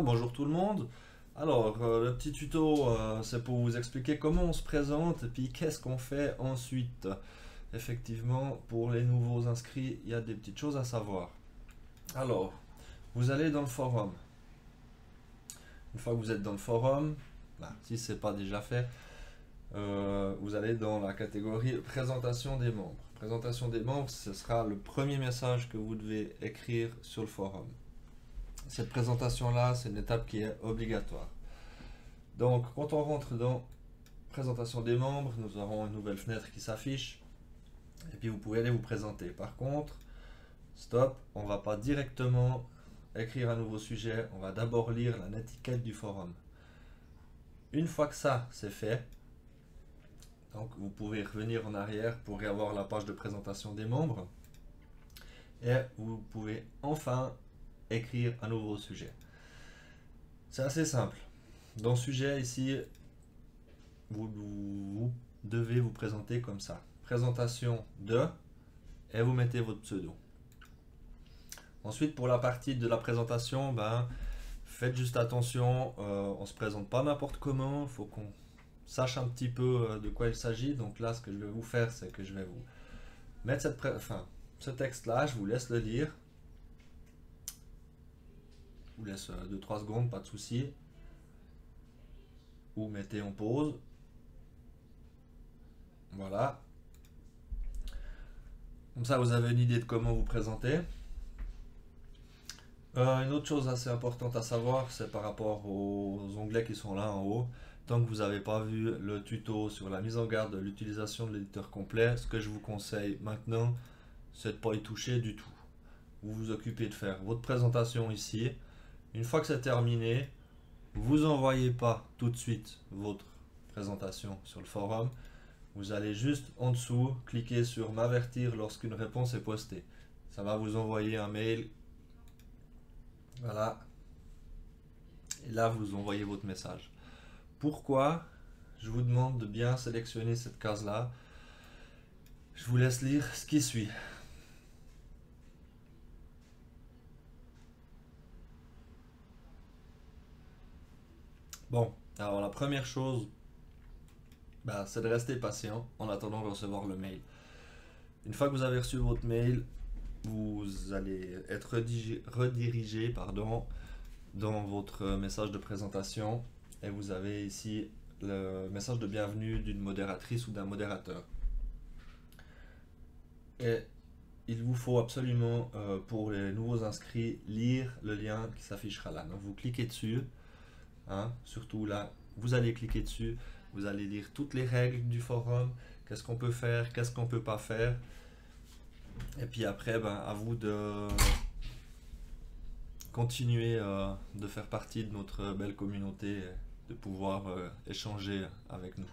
Bonjour tout le monde. Alors, le petit tuto, c'est pour vous expliquer comment on se présente et puis qu'est-ce qu'on fait ensuite. Effectivement, pour les nouveaux inscrits, il y a des petites choses à savoir. Alors, vous allez dans le forum. Une fois que vous êtes dans le forum, si ce n'est pas déjà fait, vous allez dans la catégorie présentation des membres. Présentation des membres, ce sera le premier message que vous devez écrire sur le forum. Cette présentation-là, c'est une étape qui est obligatoire. Donc, quand on rentre dans présentation des membres, nous aurons une nouvelle fenêtre qui s'affiche. Et puis, vous pouvez aller vous présenter. Par contre, stop, on ne va pas directement écrire un nouveau sujet. On va d'abord lire la netiquette du forum. Une fois que ça, c'est fait, donc vous pouvez revenir en arrière pour revoir la page de présentation des membres. Et vous pouvez enfin écrire un nouveau sujet. C'est assez simple. Dans le sujet ici, vous devez vous présenter comme ça. Présentation de, et vous mettez votre pseudo. Ensuite, pour la partie de la présentation, faites juste attention, on ne se présente pas n'importe comment, il faut qu'on sache un petit peu de quoi il s'agit. Donc là, ce que je vais vous faire, c'est que je vais vous mettre ce texte-là, je vous laisse le lire. Je vous laisse 2-3 secondes, pas de souci. Ou mettez en pause. Voilà. Comme ça, vous avez une idée de comment vous présenter. Une autre chose assez importante à savoir, c'est par rapport aux onglets qui sont là en haut. Tant que vous n'avez pas vu le tuto sur la mise en garde de l'utilisation de l'éditeur complet, ce que je vous conseille maintenant, c'est de ne pas y toucher du tout. Vous vous occupez de faire votre présentation ici. Une fois que c'est terminé, vous n'envoyez pas tout de suite votre présentation sur le forum. Vous allez juste en dessous cliquer sur m'avertir lorsqu'une réponse est postée. Ça va vous envoyer un mail. Voilà. Et là, vous envoyez votre message. Pourquoi? Je vous demande de bien sélectionner cette case-là. Je vous laisse lire ce qui suit. Bon, alors la première chose, c'est de rester patient en attendant de recevoir le mail. Une fois que vous avez reçu votre mail, vous allez être redirigé dans votre message de présentation et vous avez ici le message de bienvenue d'une modératrice ou d'un modérateur. Et il vous faut absolument, pour les nouveaux inscrits, lire le lien qui s'affichera là. Donc vous cliquez dessus, surtout là, vous allez cliquer dessus, vous allez lire toutes les règles du forum, qu'est-ce qu'on peut faire, qu'est-ce qu'on peut pas faire. Et puis après, à vous de continuer de faire partie de notre belle communauté, de pouvoir échanger avec nous.